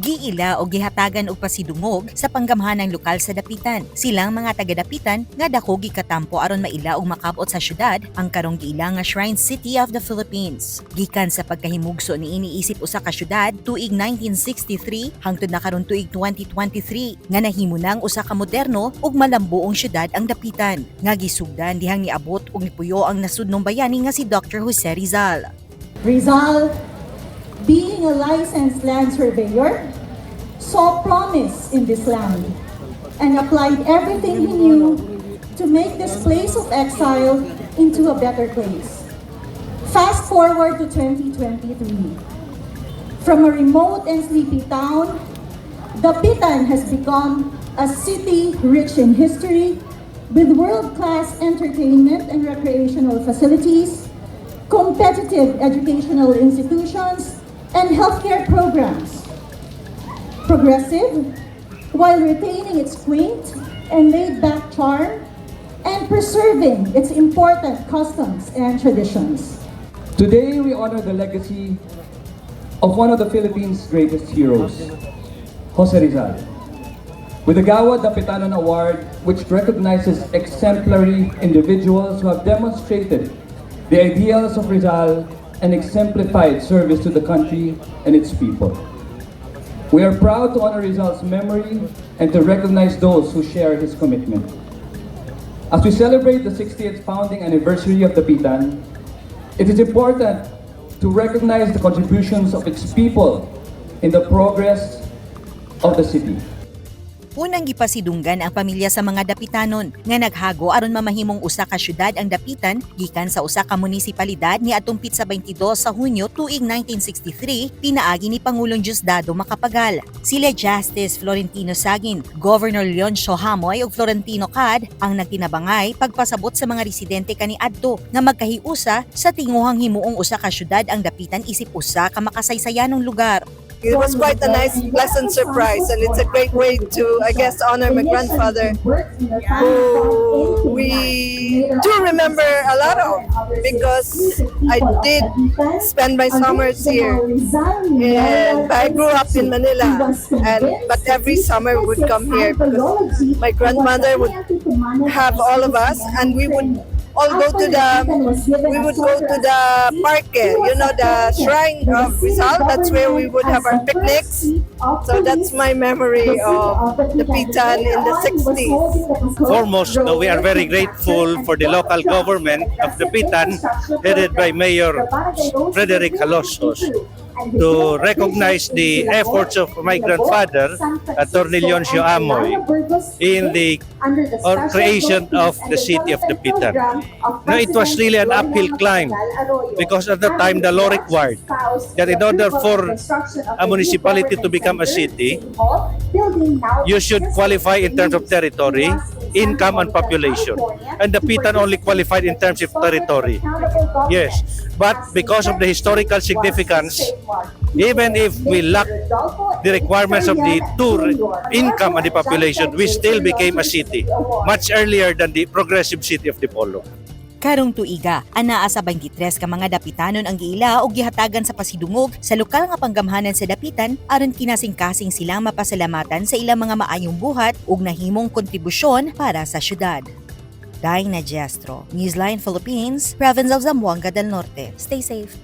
giila o gihatagan og pasidungog sa pangagamhanan lokal sa Dapitan. Silang mga taga-Dapitan nga dako'g gikatampo aron maila og makab-ot sa syudad ang karong giila nga Shrine City of the Philippines. Gikan sa pagkahimugso ni iniisip usa ka syudad tuig 1963 hangtod na karon tuig 2023 nga nahimo nang usa ka moderno ug malamboong syudad ang Dapitan nga gisugdan dihang niabot ug nipuyo ang nasudnong bayani nga si Dr. Jose Rizal. Rizal, being a licensed land surveyor, saw promise in this land and applied everything he knew to make this place of exile into a better place. Fast forward to 2023. From a remote and sleepy town, Dapitan has become a city rich in history with world-class entertainment and recreational facilities, competitive educational institutions, and healthcare programs. Progressive, while retaining its quaint and laid-back charm and preserving its important customs and traditions. Today, we honor the legacy of one of the Philippines' greatest heroes, Jose Rizal, with the Dapitanon Award, which recognizes exemplary individuals who have demonstrated the ideals of Rizal and exemplified service to the country and its people. We are proud to honor Rizal's memory and to recognize those who share his commitment. As we celebrate the 60th founding anniversary of Dapitan, it is important to recognize the contributions of its people in the progress of the city. Unang gipasidunggan ang pamilya sa mga Dapitanon nga naghago aron mamahimong usa ka syudad ang Dapitan gikan sa usa ka munisipalidad niadtong pitsa 22 sa Hunyo tuig 1963 pinaagi ni Pangulong Diosdado Macapagal. Sila Justice Florentino Sagin, Governor Leoncio Hamoy ug Florentino Cad ang nagtinabangay pagpasabot sa mga residente kaniadto nga magkahiusa sa tinguhang himuong usa ka syudad ang Dapitan isip usa ka makasaysayanong lugar. It was quite a nice, pleasant surprise, and it's a great way to, I guess, honor my grandfather, who we do remember a lot of, because I did spend my summers here, and I grew up in Manila, but every summer we would come here because my grandmother would have all of us, and we would all go to the park, you know, the shrine of Rizal. That's where we would have our picnics. So that's my memory of the Dapitan in the 60s. Foremost, we are very grateful for the local government of Dapitan, headed by Mayor Frederick Calosos, to recognize the efforts of my grandfather, Attorney Leoncio Amoy, in the creation of the city of Dapitan. Now, it was really an uphill climb because at the time the law required that in order for a municipality to become a city, you should qualify in terms of territory, income, and population. And Dapitan only qualified in terms of territory. Yes, but because of the historical significance, even if we lack the requirements of the two income and the population, we still became a city much earlier than the progressive city of Dipolo. Karong tuiga, anaa sa 23 ka mga Dapitanon ang giila o gihatagan sa pasidungog sa lokal nga panggamhanan sa Dapitan aron kinasing-kasing silang mapasalamatan sa ilang mga maayong buhat ug nahimong kontribusyon para sa syudad. Dai na Giastro, Newsline Philippines, Province of Zamboanga del Norte. Stay safe.